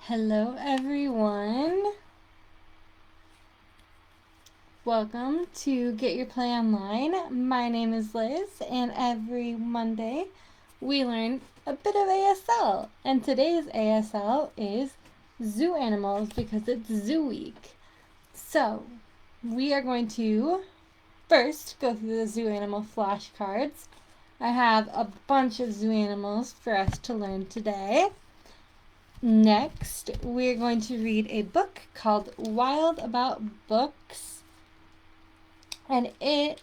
Hello everyone. Welcome to Get Your Play Online. My name is Liz and every Monday we learn a bit of ASL. And today's ASL is zoo animals because it's Zoo Week. So we are going to first go through the zoo animal flashcards. I have a bunch of zoo animals for us to learn today. Next, we're going to read a book called Wild About Books, and it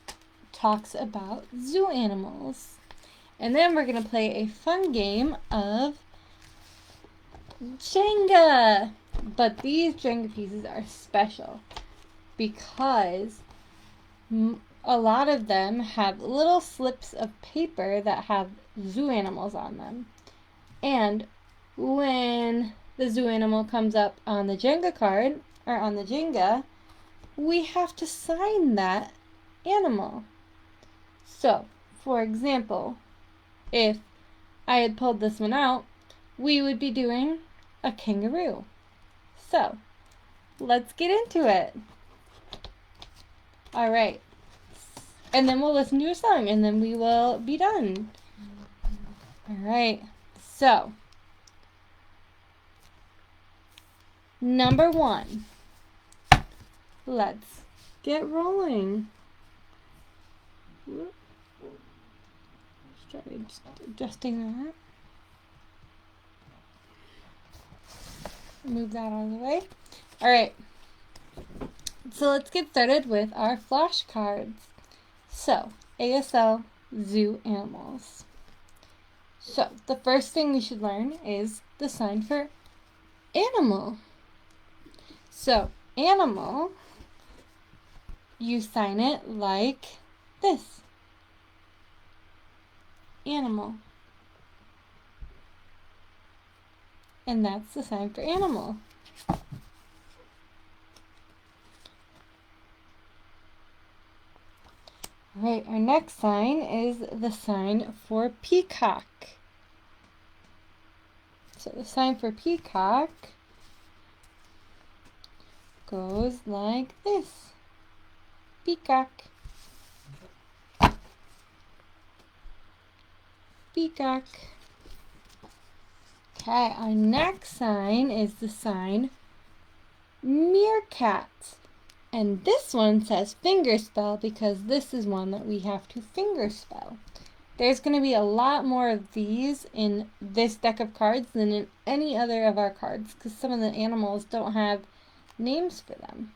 talks about zoo animals. And then we're going to play a fun game of Jenga. But these Jenga pieces are special because a lot of them have little slips of paper that have zoo animals on them. And when the zoo animal comes up on the Jenga card, or on the Jenga, we have to sign that animal. So, for example, if I had pulled this one out, we would be doing a kangaroo. So, let's get into it. Alright. And then we'll listen to a song, and then we will be done. Alright. So, number 1. Let's get rolling. Just try adjusting that. Move that out of the way. Alright. So let's get started with our flashcards. So, ASL zoo animals. So, the first thing we should learn is the sign for animal. So, animal, you sign it like this. Animal. And that's the sign for animal. Alright, our next sign is the sign for peacock. So the sign for peacock goes like this. Peacock. Peacock. Okay, our next sign is the sign meerkat. And this one says fingerspell because this is one that we have to fingerspell. There's going to be a lot more of these in this deck of cards than in any other of our cards because some of the animals don't have names for them.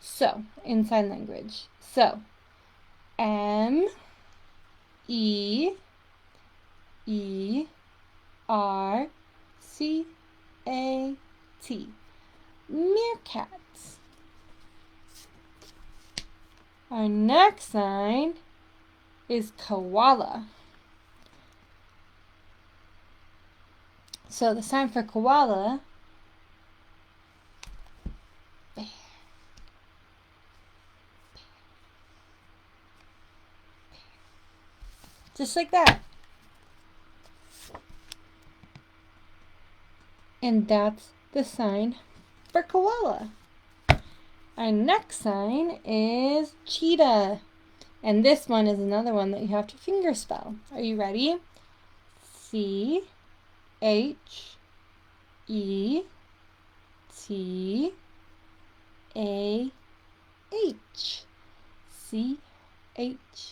So, in sign language. So, M-E-E-R-C-A-T. Meerkats. Our next sign is koala. So the sign for koala, bear. Just like that. And that's the sign for koala. Our next sign is cheetah. And this one is another one that you have to fingerspell. Are you ready? C-H-E-T-A-H. C-H-E-T-A-H.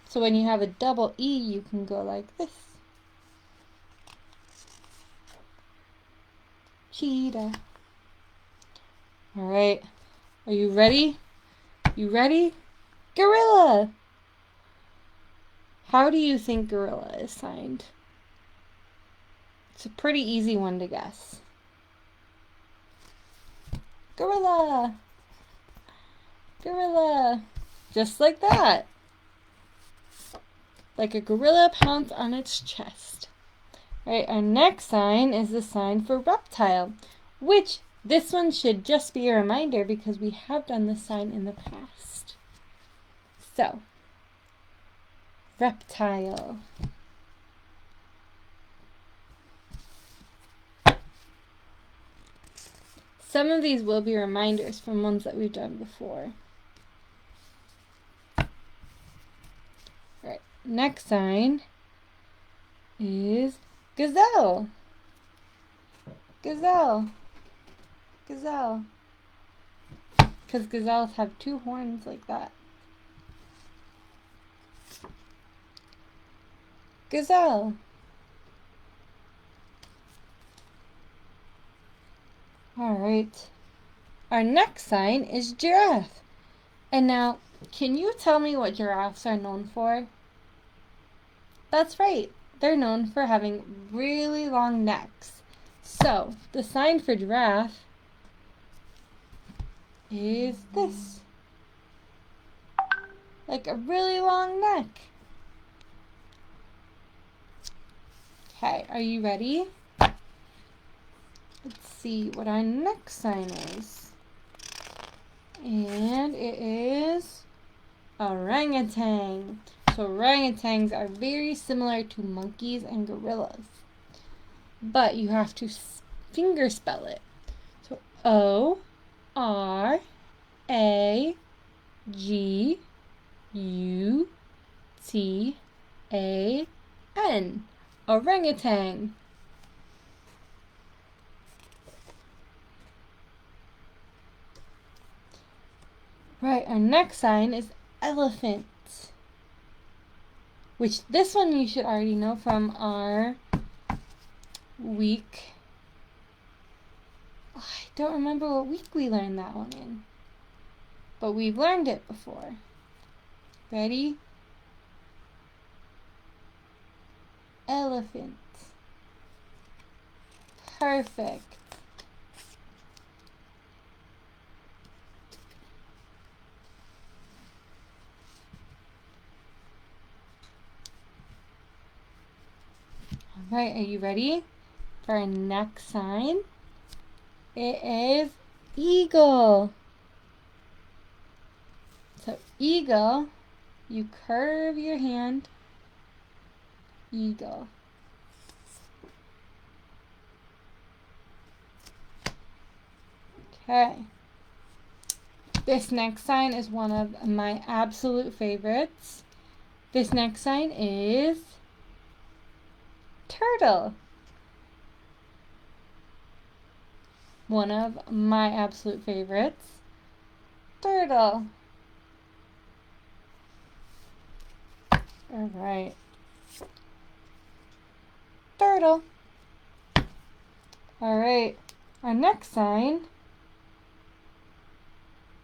So when you have a double E, you can go like this. Cheetah. All right. Are you ready? You ready? Gorilla. How do you think gorilla is signed? It's a pretty easy one to guess. Gorilla. Gorilla. Just like that. Like a gorilla pounce on its chest. Alright, our next sign is the sign for reptile, which this one should just be a reminder because we have done this sign in the past. So, reptile. some of these will be reminders from ones that we've done before. All right, next sign is gazelle. Gazelle. Gazelle. Because gazelles have two horns like that. Gazelle. Alright. Our next sign is giraffe. And now, can you tell me what giraffes are known for? That's right. They're known for having really long necks. So, the sign for giraffe is this. Like a really long neck. Okay, are you ready? Let's see what our next sign is. And it is orangutan. So orangutans are very similar to monkeys and gorillas. But you have to finger spell it. So O-R-A-G-U-T-A-N. Orangutan. Right, our next sign is elephant. Which this one you should already know from our week. I don't remember what week we learned that one in. But we've learned it before. Ready? Elephant. Perfect. Alright, are you ready for our next sign? It is eagle. So eagle, you curve your hand. Eagle. Okay. This next sign is one of my absolute favorites. This next sign is turtle. One of my absolute favorites. Turtle. All right. Turtle. All right. Our next sign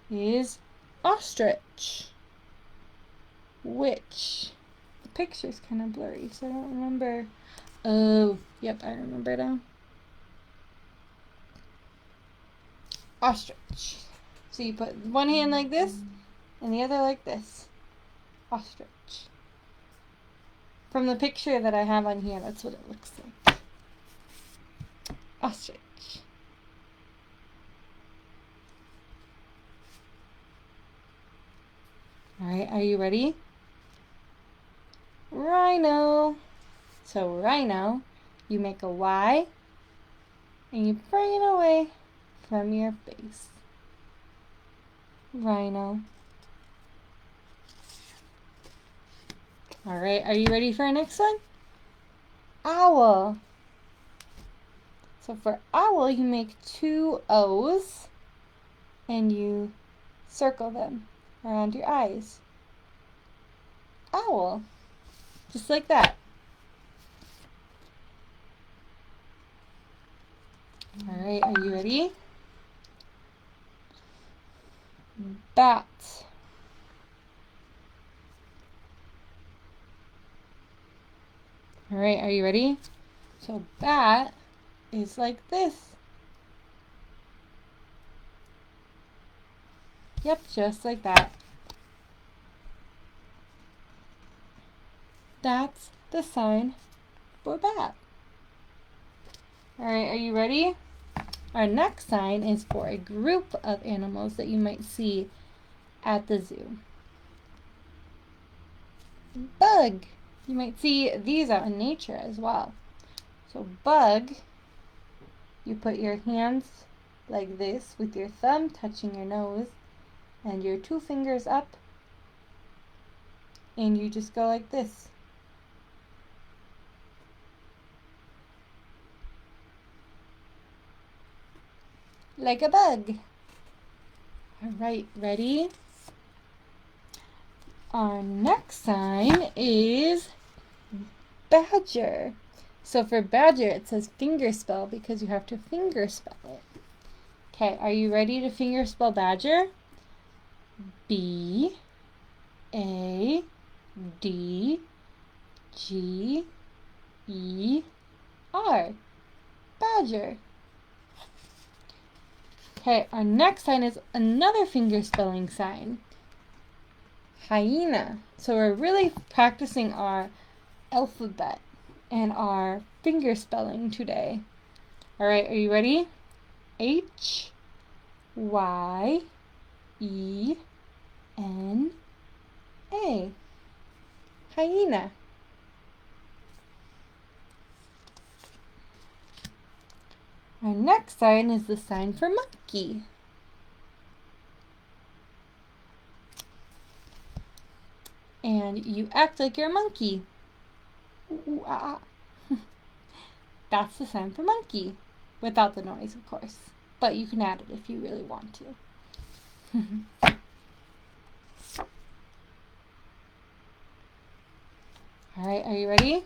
is ostrich. Which the picture's kind of blurry, so I don't remember. Oh, yep, I remember now. Ostrich. So you put one hand like this and the other like this. Ostrich. From the picture that I have on here, that's what it looks like. Ostrich. Alright, are you ready? Rhino. So rhino, you make a Y and you bring it away from your face. Rhino. Alright, are you ready for our next one? Owl. So for owl, you make two O's and you circle them around your eyes. Owl. Just like that. Alright, are you ready? Bat. Alright, are you ready? So bat is like this. Yep, just like that. That's the sign for bat. Alright, are you ready? Our next sign is for a group of animals that you might see at the zoo. Bug. You might see these out in nature as well. So bug, you put your hands like this with your thumb touching your nose and your 2 fingers up, and you just go like this. Like a bug. All right, ready? Our next sign is badger. So for badger, it says finger spell because you have to finger spell it. Okay, are you ready to finger spell badger? B A D G E R. Badger. Okay, our next sign is another finger spelling sign. Hyena. So we're really practicing our alphabet and our finger spelling today. All right, are you ready? H Y E N A. Hyena. Our next sign is the sign for monkey. And you act like you're a monkey. Ooh, ooh, ah, ah. That's the sign for monkey. Without the noise, of course. But you can add it if you really want to. Alright, are you ready?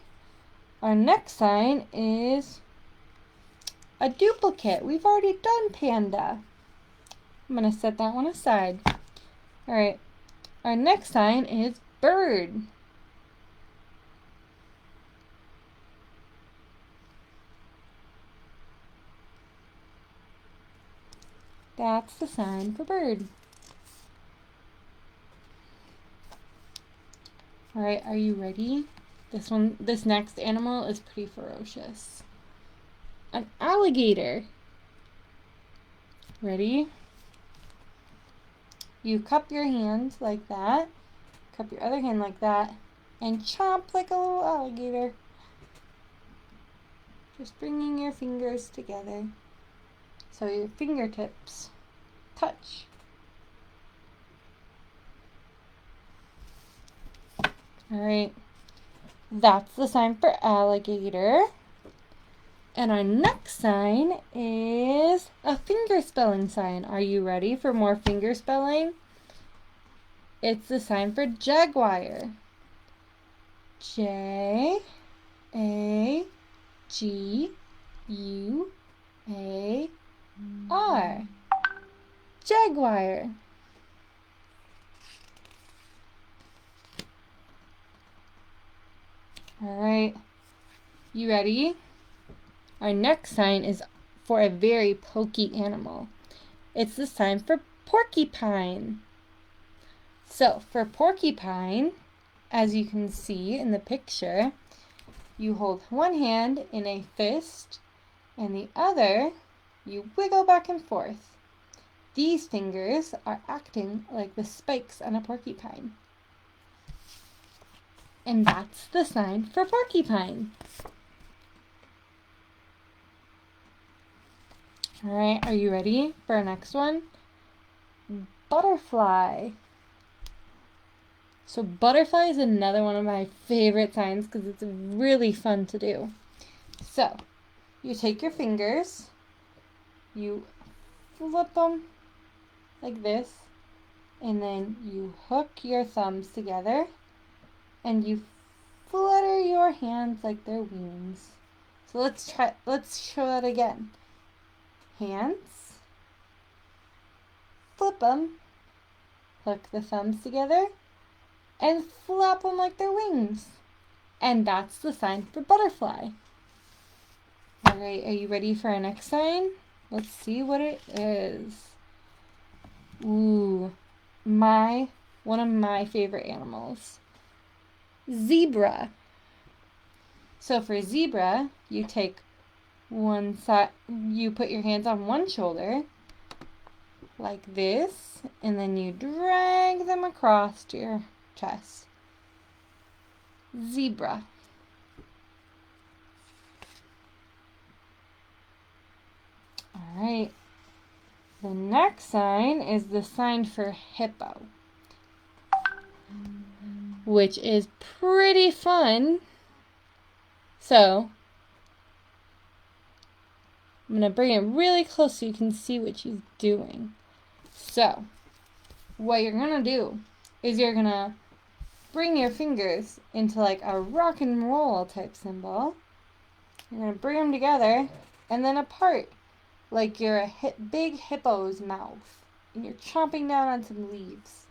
Our next sign is a duplicate. We've already done panda. I'm going to set that one aside. Alright, our next sign is bird. That's the sign for bird. Alright, are you ready? This next animal is pretty ferocious. An alligator. Ready? You cup your hands like that, cup your other hand like that, and chomp like a little alligator. Just bringing your fingers together so your fingertips touch. Alright, that's the sign for alligator. And our next sign is a finger spelling sign. Are you ready for more finger spelling? It's the sign for jaguar. J A G U A R. Jaguar. All right, you ready? Our next sign is for a very pokey animal. It's the sign for porcupine. So for porcupine, as you can see in the picture, you hold one hand in a fist and the other you wiggle back and forth. These fingers are acting like the spikes on a porcupine. And that's the sign for porcupine. All right, are you ready for our next one? Butterfly. So butterfly is another one of my favorite signs because it's really fun to do. So you take your fingers, you flip them like this, and then you hook your thumbs together and you flutter your hands like they're wings. So let's show that again. Hands, flip them, hook the thumbs together, and flap them like they're wings. And that's the sign for butterfly. All right, are you ready for our next sign? Let's see what it is. Ooh, one of my favorite animals. Zebra. So for zebra, you take one side, you put your hands on one shoulder like this, and then you drag them across to your chest. Zebra. All right, The next sign is the sign for hippo, which is pretty fun. So I'm going to bring it really close so you can see what she's doing. So what you're going to do is you're going to bring your fingers into like a rock and roll type symbol. You're going to bring them together and then apart like you're a big hippo's mouth. And you're chomping down on some leaves.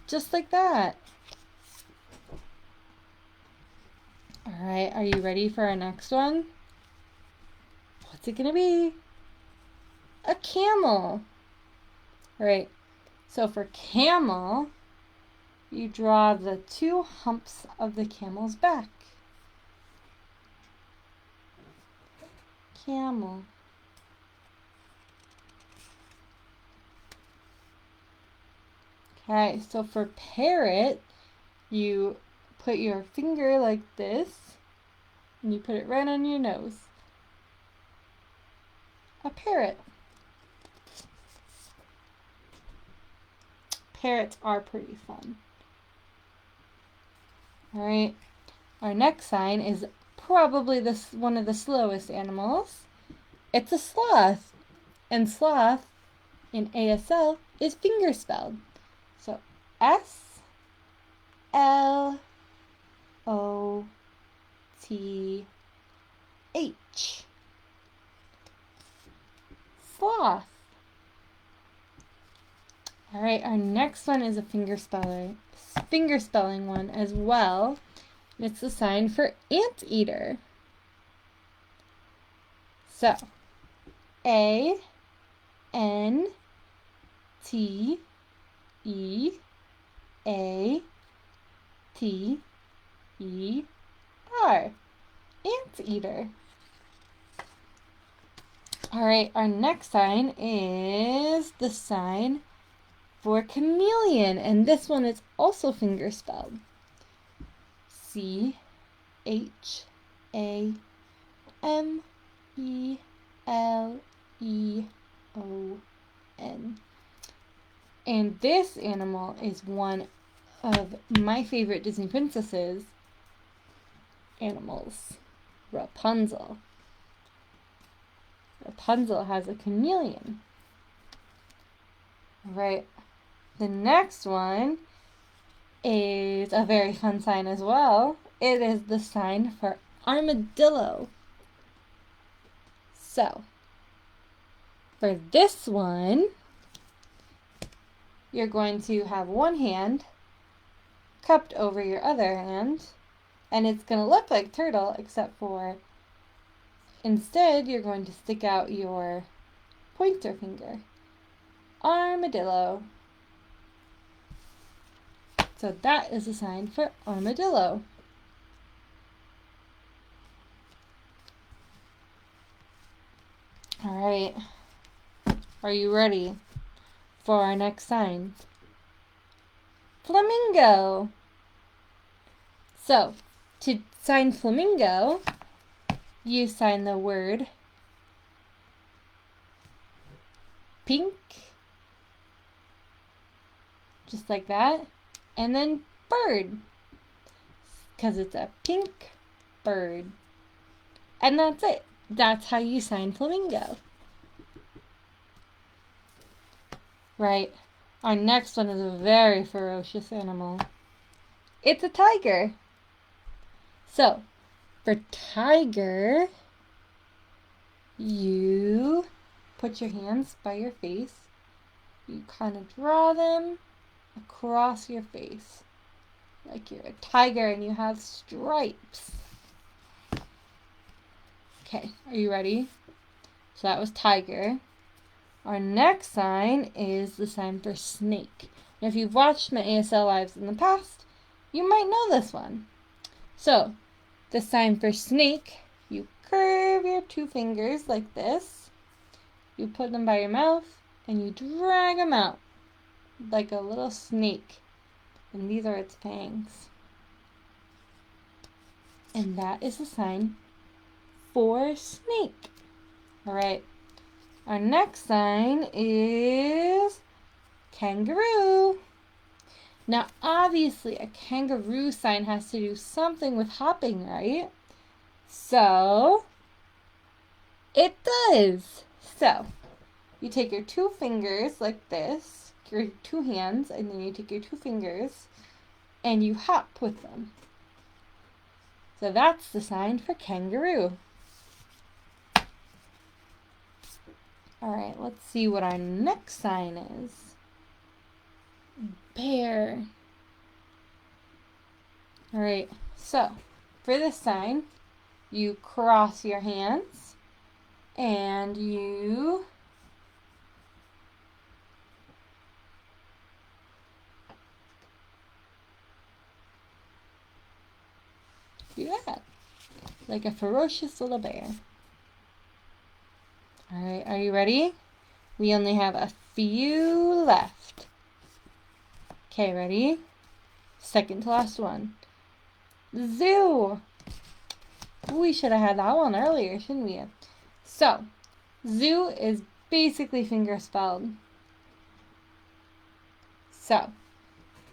Just like that. Alright, are you ready for our next one? What's it gonna be? A camel. Alright, so for camel, you draw the two humps of the camel's back. Camel. Okay, so for parrot, you put your finger like this, and you put it right on your nose. A parrot. Parrots are pretty fun. Alright, our next sign is probably one of the slowest animals. It's a sloth. And sloth in ASL is finger spelled. So S-L-O-T-H. Sloth. Alright, our next one is a finger spelling one as well. It's the sign for anteater. So, A-N-T-E-A-T-E-R. Anteater. Alright, our next sign is the sign for chameleon, and this one is also finger spelled. C-H-A-M-E-L-E-O-N. And this animal is one of my favorite Disney princesses animals, Rapunzel. Rapunzel has a chameleon. Alright, the next one is a very fun sign as well. It is the sign for armadillo. So, for this one, you're going to have one hand cupped over your other hand, and it's going to look like turtle, except for instead you're going to stick out your pointer finger. Armadillo. So that is a sign for armadillo. Alright, are you ready for our next sign? Flamingo. So, to sign flamingo, you sign the word pink, just like that, and then bird, because it's a pink bird. And that's it. That's how you sign flamingo. Right. Our next one is a very ferocious animal. It's a tiger. So, for tiger, you put your hands by your face. You kind of draw them across your face. Like you're a tiger and you have stripes. Okay, are you ready? So that was tiger. Our next sign is the sign for snake. Now, if you've watched my ASL lives in the past, you might know this one. So, the sign for snake, you curve your two fingers like this. You put them by your mouth and you drag them out like a little snake. And these are its fangs. And that is the sign for snake. Alright, Our next sign is kangaroo. Now, obviously, a kangaroo sign has to do something with hopping, right? So, it does. So, you take your two fingers like this, your two hands, and then you take your two fingers and you hop with them. So that's the sign for kangaroo. All right, let's see what our next sign is. Bear. All right, so for this sign, you cross your hands and you do that, like a ferocious little bear. All right, are you ready? We only have a few left. Okay, ready? Second to last one. Zoo. We should have had that one earlier, shouldn't we? So, zoo is basically finger spelled. So,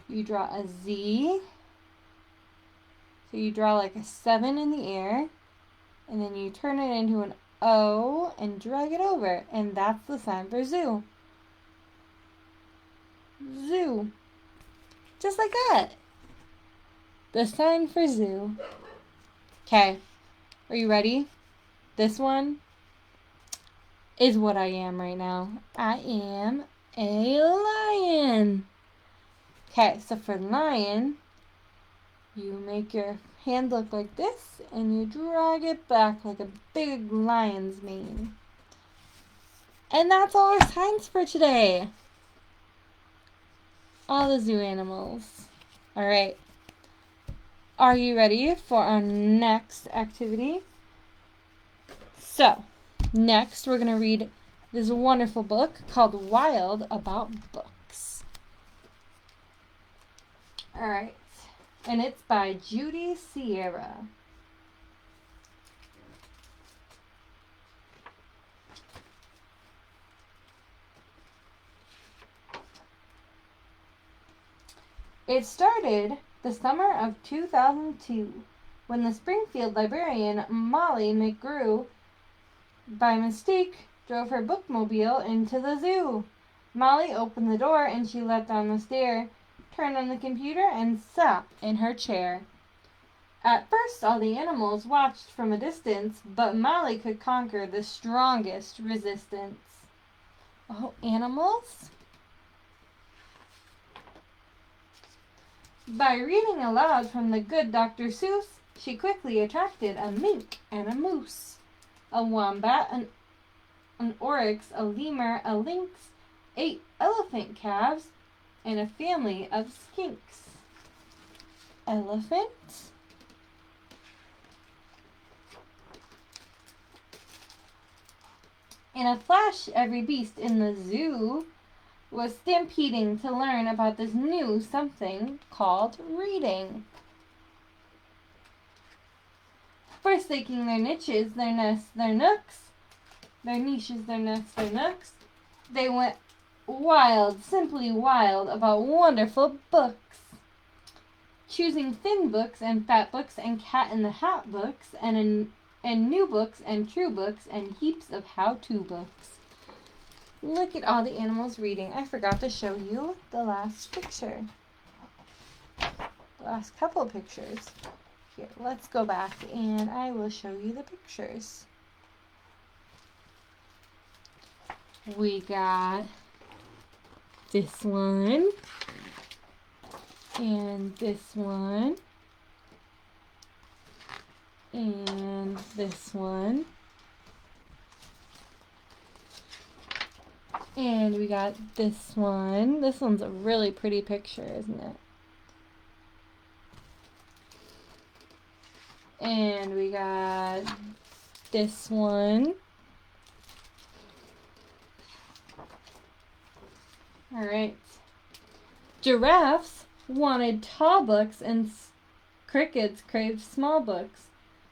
you draw a Z. So you draw like a 7 in the air, and then you turn it into an O and drag it over, and that's the sign for zoo. Zoo. Just like that. The sign for zoo. Okay, are you ready? This one is what I am right now. I am a lion. Okay, so for lion, you make your hand look like this, and you drag it back like a big lion's mane. And that's all our signs for today. All the zoo animals. All right. Are you ready for our next activity? So, next we're going to read this wonderful book called Wild About Books. All right. And it's by Judy Sierra. It started the summer of 2002 when the Springfield librarian Molly McGrew, by mistake, drove her bookmobile into the zoo. Molly opened the door and she let down the stair, turned on the computer, and sat in her chair. At first, all the animals watched from a distance, but Molly could conquer the strongest resistance. Oh, animals? By reading aloud from the good Dr. Seuss, she quickly attracted a mink and a moose, a wombat, an oryx, a lemur, a lynx, 8 elephant calves, and a family of skinks. Elephant? In a flash, every beast in the zoo was stampeding to learn about this new something called reading. Forsaking their niches, their nests, their nooks, their niches, their nests, their nooks, they went wild, simply wild, about wonderful books. Choosing thin books and fat books and cat in the hat books and new books and true books and heaps of how-to books. Look at all the animals reading. I forgot to show you the last picture. The last couple of pictures. Here, let's go back and I will show you the pictures. We got this one and this one and this one. And we got this one. This one's a really pretty picture, isn't it? And we got this one. All right. Giraffes wanted tall books and crickets craved small books,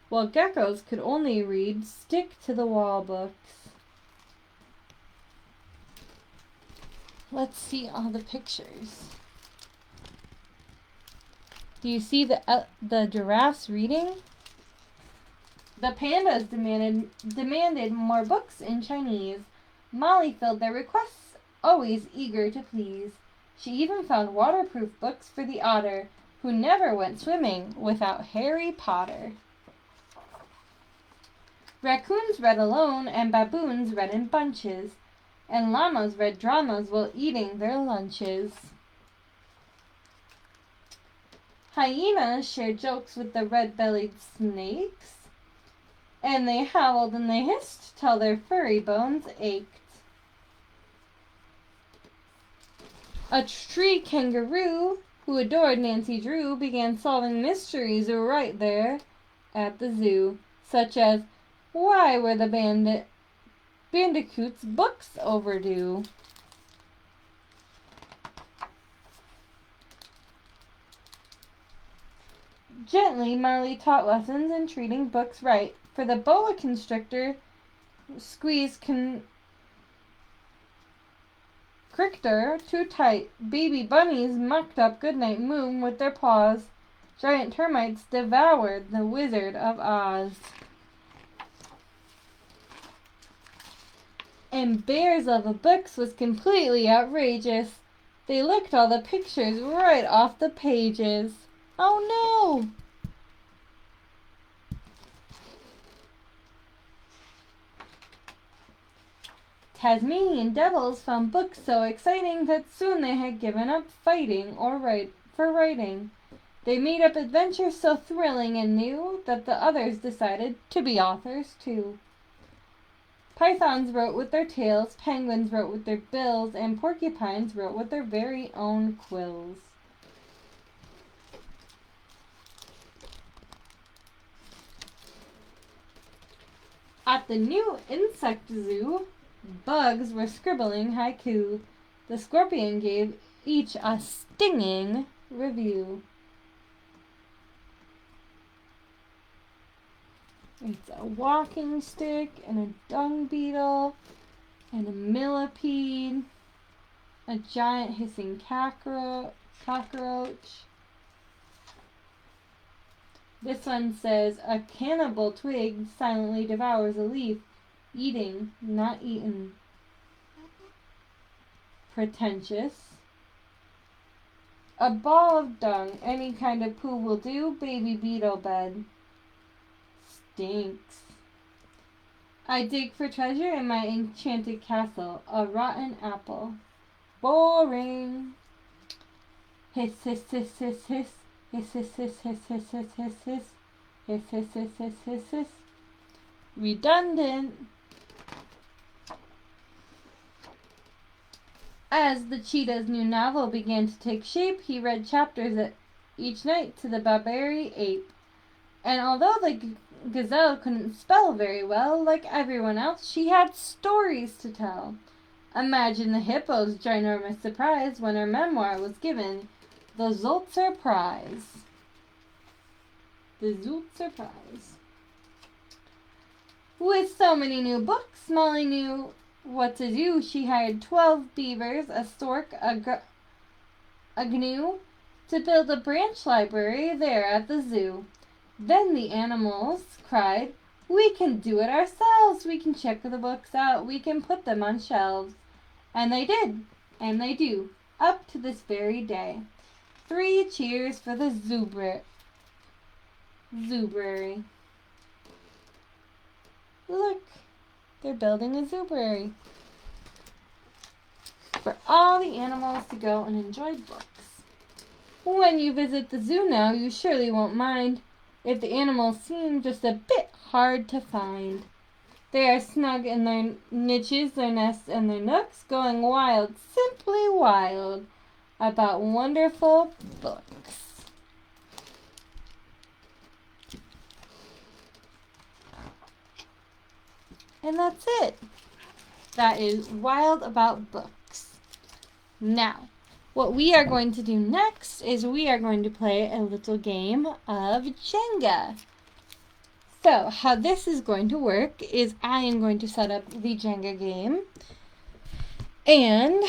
while geckos could only read stick-to-the-wall books. Let's see all the pictures. Do you see the giraffes reading? The pandas demanded more books in Chinese. Molly filled their requests, always eager to please. She even found waterproof books for the otter, who never went swimming without Harry Potter. Raccoons read alone, and baboons read in bunches, and llamas read dramas while eating their lunches. Hyenas shared jokes with the red-bellied snakes, and they howled and they hissed till their furry bones ached. A tree kangaroo, who adored Nancy Drew, began solving mysteries right there at the zoo, such as, why were the bandicoots' books overdue? Gently, Molly taught lessons in treating books right, for the boa constrictor squeezed Crictor too tight. Baby bunnies mucked up Goodnight Moon with their paws. Giant termites devoured the Wizard of Oz. And Bear's love of books was completely outrageous. They licked all the pictures right off the pages. Oh no! Tasmanian devils found books so exciting that soon they had given up fighting for writing. They made up adventures so thrilling and new that the others decided to be authors too. Pythons wrote with their tails, penguins wrote with their bills, and porcupines wrote with their very own quills. At the new insect zoo, bugs were scribbling haiku. The scorpion gave each a stinging review. It's a walking stick and a dung beetle and a millipede, a giant hissing cockroach. This one says, a cannibal twig silently devours a leaf, eating, not eaten. Pretentious. A ball of dung, any kind of poo will do, baby beetle bed. Stinks. I dig for treasure in my enchanted castle, a rotten apple. Boring. Hiss, hiss, hiss, hiss, hiss. Hiss, hiss, hiss, hiss, hiss, hiss, hiss, hiss. Hiss, hiss, hiss, hiss, hiss, hiss. Redundant. As the cheetah's new novel began to take shape, he read chapters each night to the Barbary ape. And although the gazelle couldn't spell very well, like everyone else, she had stories to tell. Imagine the hippo's ginormous surprise when her memoir was given the Zoltzer Prize. The Zoltzer Prize. With so many new books, Molly knew what to do. She hired 12 beavers, a stork, a gnu, to build a branch library there at the zoo. Then the animals cried, we can do it ourselves. We can check the books out. We can put them on shelves. And they did. And they do. Up to this very day. 3 cheers for the Zoobrary. Look, they're building a zoobrary for all the animals to go and enjoy books. When you visit the zoo now, you surely won't mind if the animals seem just a bit hard to find. They are snug in their niches, their nests, and their nooks, going wild, simply wild, about wonderful books. And that's it. That is Wild About Books. Now, what we are going to do next is we are going to play a little game of Jenga. So, how this is going to work is I am going to set up the Jenga game. And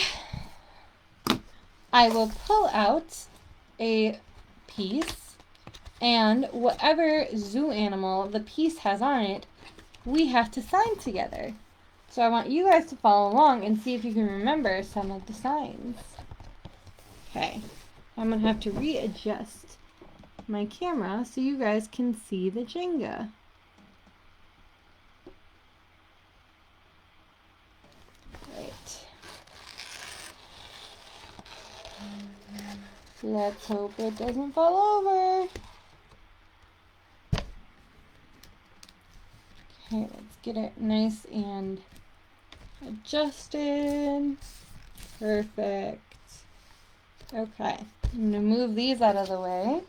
I will pull out a piece, and whatever zoo animal the piece has on it, we have to sign together. So I want you guys to follow along and see if you can remember some of the signs. Okay, I'm going to have to readjust my camera so you guys can see the Jenga. Right. Let's hope it doesn't fall over. Okay, let's get it nice and adjusted. Perfect. Okay, I'm going to move these out of the way.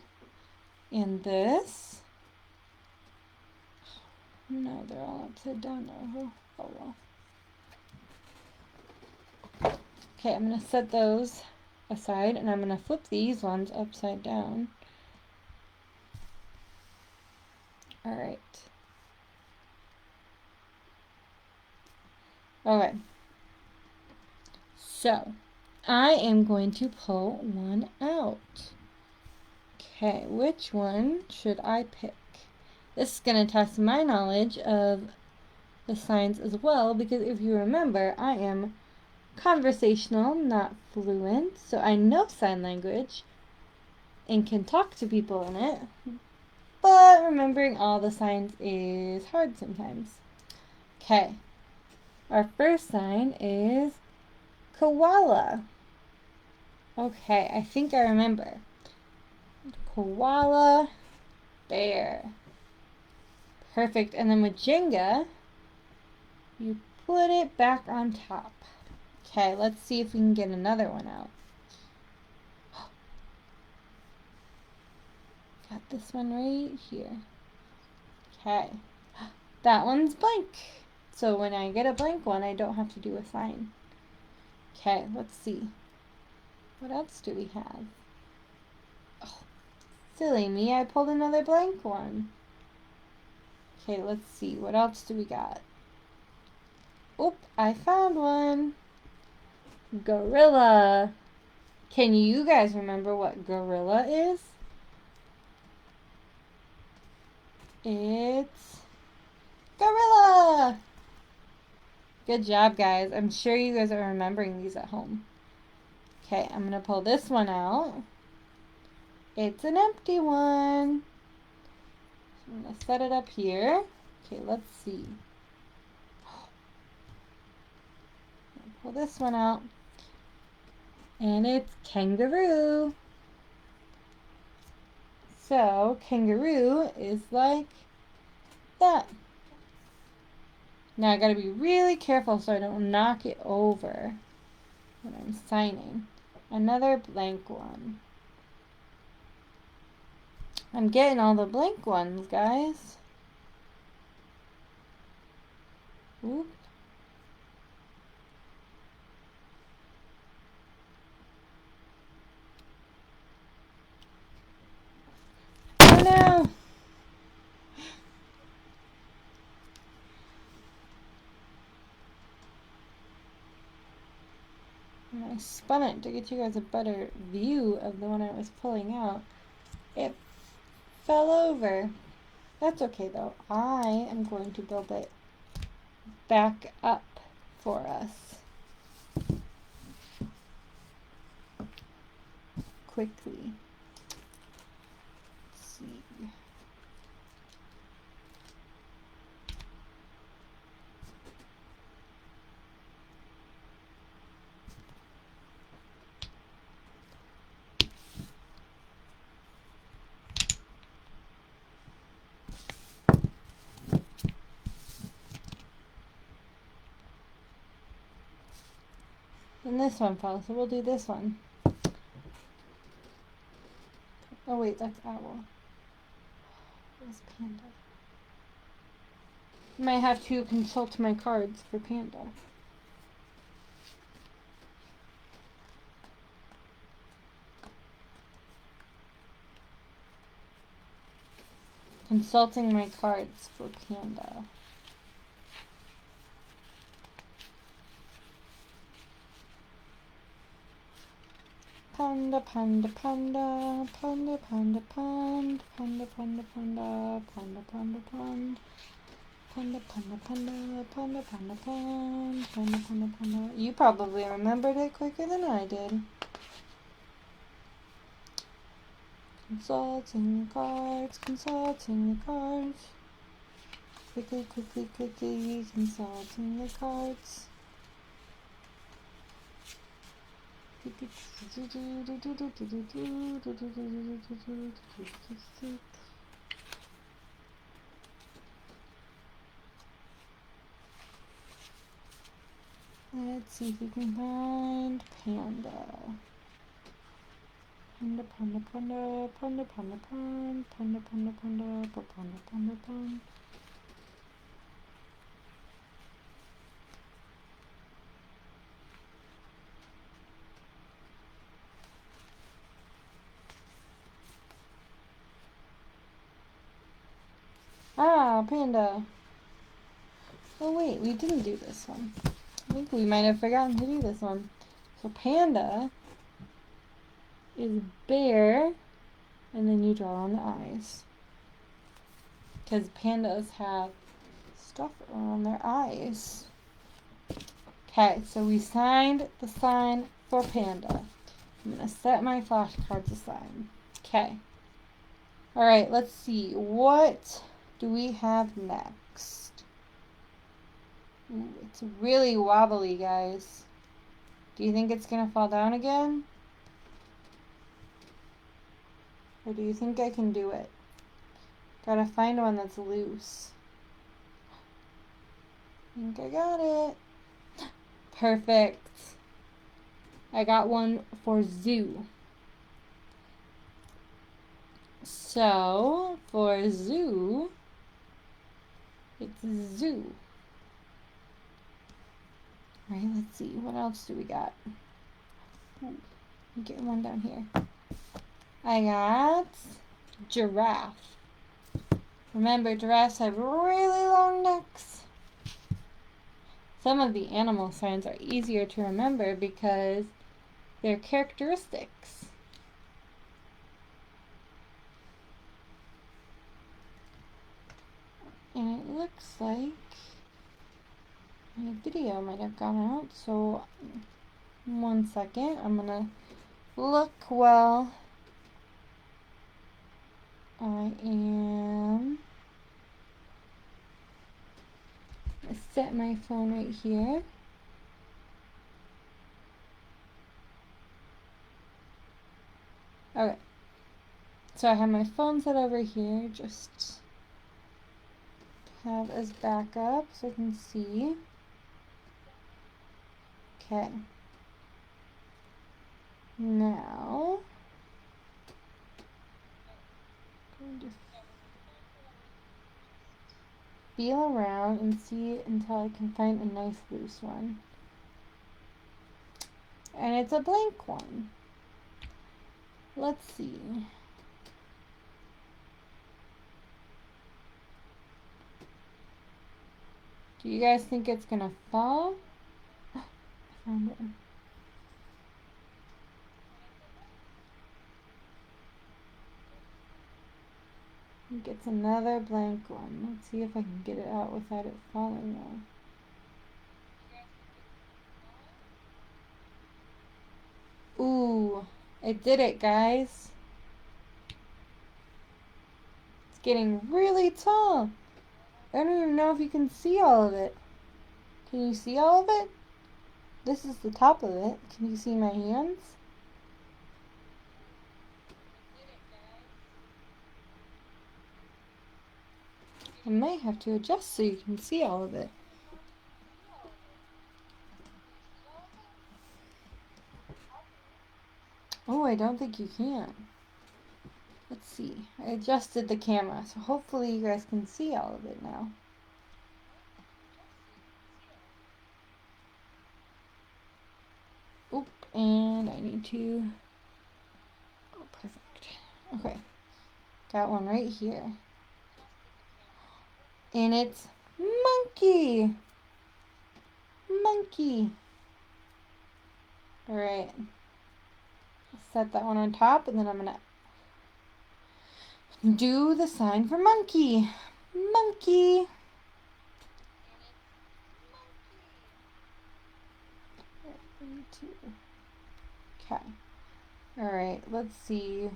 And this. No, they're all upside down now. Oh well. Okay, I'm going to set those aside, and I'm going to flip these ones upside down. Alright. Okay. So, I am going to pull one out. Okay, which one should I pick? This is going to test my knowledge of the signs as well, because if you remember, I am conversational, not fluent, so I know sign language and can talk to people in it, but remembering all the signs is hard sometimes. Okay, our first sign is koala. Okay, I think I remember. Koala, bear. Perfect, and then with Jenga, you put it back on top. Okay, let's see if we can get another one out. Got this one right here. Okay, that one's blank. So when I get a blank one, I don't have to do a sign. Okay, let's see. What else do we have? Oh, silly me, I pulled another blank one. Okay, let's see. What else do we got? Oop, I found one. Gorilla. Can you guys remember what gorilla is? It's gorilla. Good job, guys. I'm sure you guys are remembering these at home. Okay, I'm going to pull this one out. It's an empty one. So I'm going to set it up here. Okay, let's see. Pull this one out. And it's kangaroo. So, kangaroo is like that. Now I gotta be really careful so I don't knock it over when I'm signing. Another blank one. I'm getting all the blank ones, guys. Oop. Oh no! And I spun it to get you guys a better view of the one I was pulling out. It fell over. That's okay though. I am going to build it back up for us quickly. Let's see. And this one fell, so we'll do this one. Oh wait, that's owl. Where's panda? Might have to consult my cards for panda. Consulting my cards for panda. panda, panda, panda, panda, panda, panda, panda, panda, panda, panda, panda, panda. Panda, panda, panda, panda, panda, panda, panda, panda, panda. You probably remembered it quicker than I did. Consulting the cards, consulting the cards. Quickly, quickly, quickly, consulting the cards. Let's see if we can find panda. Panda, panda, panda, panda, panda, panda, panda, panda, panda, panda, panda, panda. Ah, panda. Oh wait, we didn't do this one. I think we might have forgotten to do this one. So panda is bear, and then you draw on the eyes. Because pandas have stuff around their eyes. Okay, so we signed the sign for panda. I'm going to set my flashcards aside. Okay. Alright, let's see. What do we have next? Ooh, it's really wobbly, guys. Do you think it's going to fall down again? Or do you think I can do it? Gotta find one that's loose. I think I got it. Perfect. I got one for zoo. So, for zoo, it's zoo. Alright, let's see. What else do we got? Ooh, get one down here. I got giraffe. Remember, giraffes have really long necks. Some of the animal signs are easier to remember because they're characteristics. And it looks like my video might have gone out, so 1 second. I'm gonna look while I am. I set my phone right here. Okay. So I have my phone set over here, just have as backup so I can see. Okay. Now, I'm going to feel around and see until I can find a nice loose one. And it's a blank one. Let's see. Do you guys think it's gonna fall? I found it. I think it's another blank one. Let's see if I can get it out without it falling though. Ooh, it did it, guys. It's getting really tall. I don't even know if you can see all of it. Can you see all of it? This is the top of it. Can you see my hands? I might have to adjust so you can see all of it. Oh, I don't think you can. Let's see. I adjusted the camera, so hopefully you guys can see all of it now. Oop, and I need to... Oh, perfect. Okay. Got one right here. And it's monkey. Monkey. Alright. set that one on top, and then I'm going to do the sign for monkey. Monkey. Okay. Alright, let's see.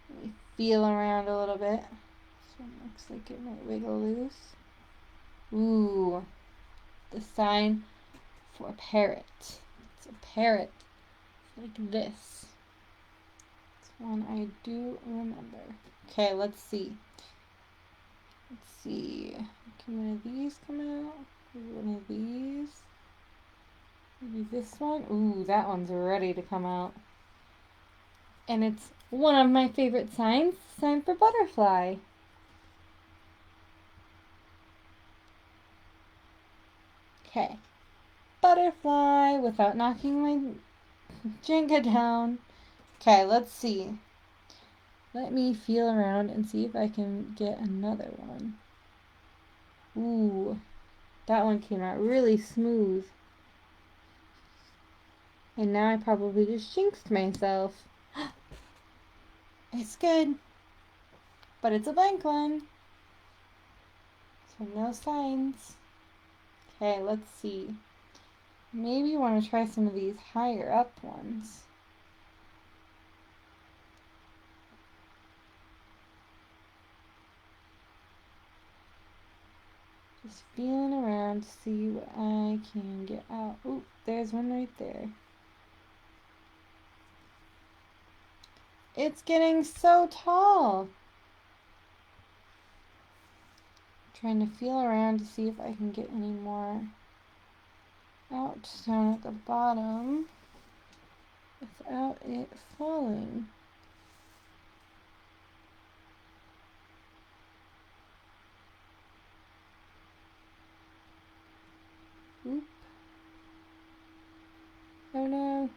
Let me feel around a little bit. This one looks like it might wiggle loose. Ooh. The sign for parrot. It's a parrot. Like this. It's one I do remember. Okay, let's see. Let's see. Can one of these come out? Maybe one of these. Maybe this one. Ooh, that one's ready to come out. And it's one of my favorite signs, sign for butterfly. Okay. Butterfly without knocking my Jenga down. Okay, let's see. Let me feel around and see if I can get another one. Ooh, that one came out really smooth. And now I probably just jinxed myself. It's good. But it's a blank one. So no signs. Okay, let's see. Maybe you want to try some of these higher up ones. Just feeling around to see what I can get out. Ooh, there's one right there. It's getting so tall. Trying to feel around to see if I can get any more out down at the bottom without it falling. Oop. Oh no.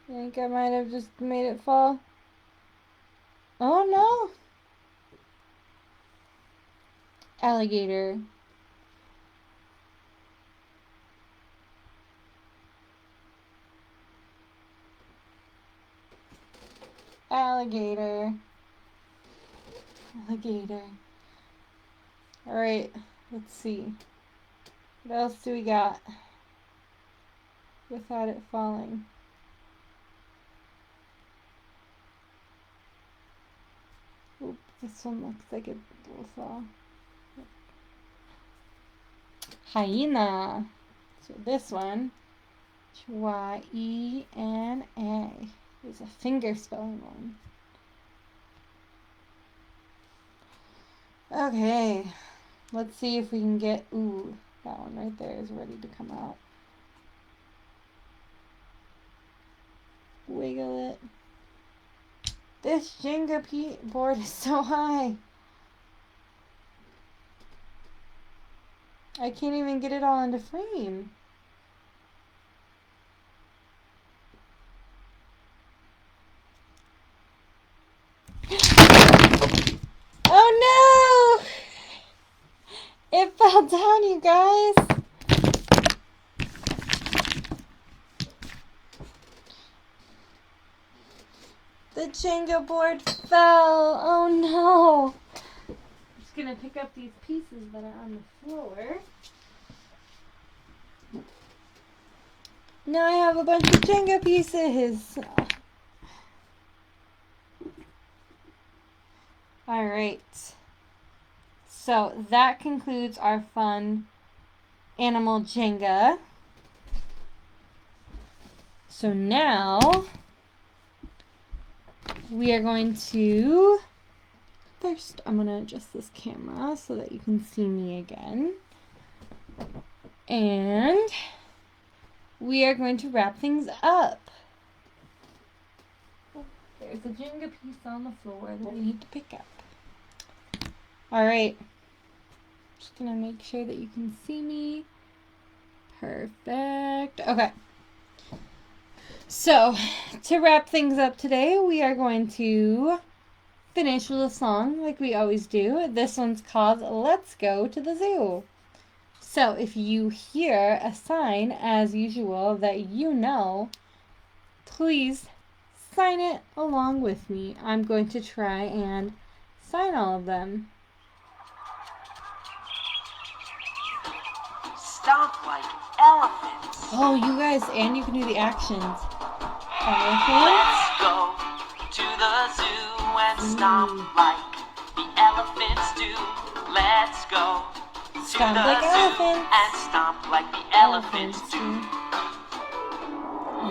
I think I might have just made it fall. Oh no! Alligator. Alligator. Alligator. Alright, let's see. What else do we got without it falling? Oop, this one looks like it will fall. Hyena. So this one, Hyena, is a finger spelling one. Okay, let's see if we can get, ooh, that one right there is ready to come out. Wiggle it. This Jenga board is so high. I can't even get it all into frame. Oh no! It fell down, you guys. The Jenga board fell. Oh no. I'm just gonna pick up these pieces that are on the floor. Now I have a bunch of Jenga pieces. Alright. So that concludes our fun animal Jenga. So now we are going to, first I'm going to adjust this camera so that you can see me again. And we are going to wrap things up. There's a Jenga piece on the floor that we need to pick up. Alright. Just going to make sure that you can see me. Perfect. Okay. So, to wrap things up today, we are going to finish with a song like we always do. This one's called Let's Go to the Zoo. So if you hear a sign, as usual, that you know, please sign it along with me. I'm going to try and sign all of them. Stomp like elephants. Oh, you guys, and you can do the actions. Let's go to the zoo and stomp like the elephants do. Let's go to Stomp the like zoo elephants. and stomp like the elephants do. You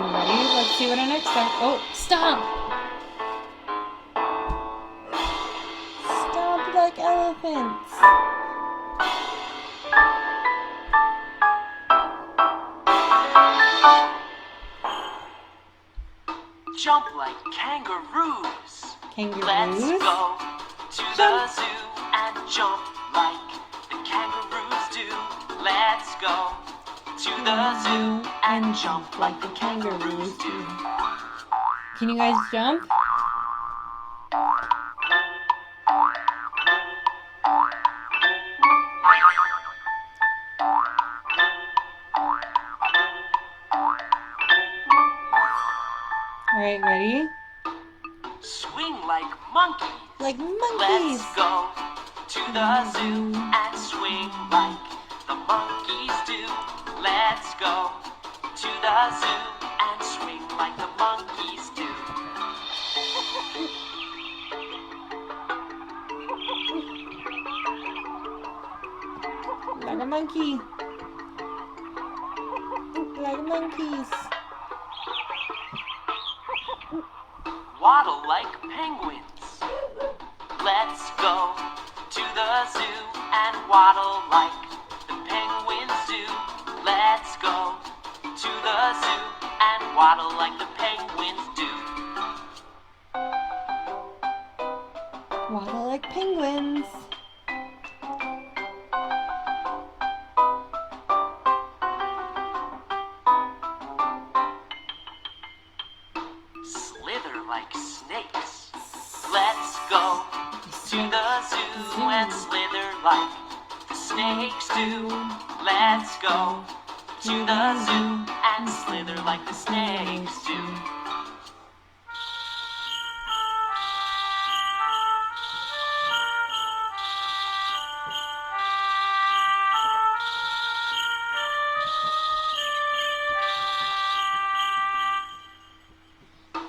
ready? Let's see what our next step. Oh, stomp! Stomp like elephants. Jump like kangaroos. Kangaroos. Let's go to the zoo and jump like the kangaroos do. Let's go to the zoo and jump like the kangaroos do. Can you guys jump? Alright, ready? Swing like monkeys. Like monkeys. Let's go to the zoo and swing like the monkeys do. Let's go to the zoo and swing like the monkeys do. Like a monkey. Like monkeys. Waddle like penguins. Let's go to the zoo and waddle like the penguins do. Let's go to the zoo and waddle like the penguins do. Waddle like penguins. Slither like snakes. Let's go to the zoo and slither like the snakes do. Let's go to the zoo and slither like the snakes do.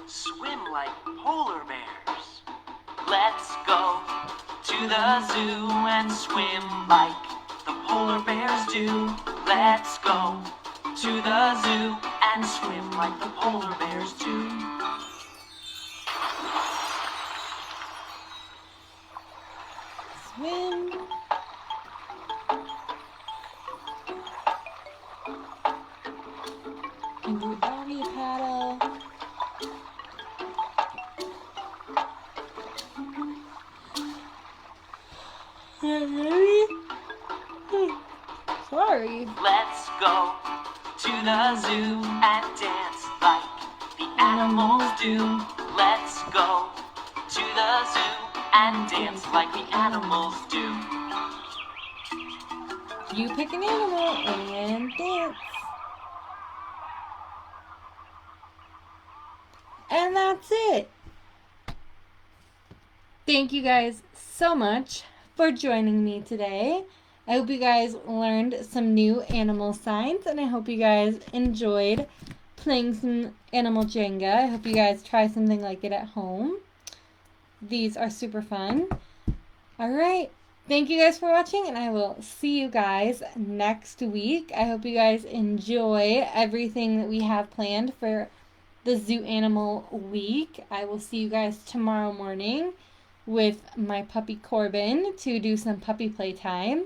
Swim like polar bears. Let's go to the zoo and swim like the polar bears do. Let's go to the zoo and swim like the polar bears do. Swim. And do doggy paddle. Ready? Sorry. Let's go to the zoo and dance like the animals do. Let's go to the zoo and dance like the animals do. You pick an animal and dance. And that's it. Thank you guys so much for joining me today. I hope you guys learned some new animal signs, and I hope you guys enjoyed playing some animal Jenga. I hope you guys try something like it at home. These are super fun. All right. Thank you guys for watching, and I will see you guys next week. I hope you guys enjoy everything that we have planned for the Zoo Animal Week. I will see you guys tomorrow morning with my puppy Corbin to do some puppy play time.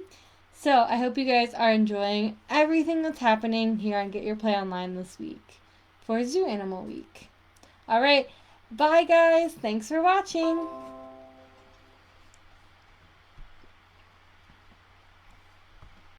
So I hope you guys are enjoying everything that's happening here on Get Your Play Online this week for Zoo Animal Week. All right. Bye, guys. Thanks for watching.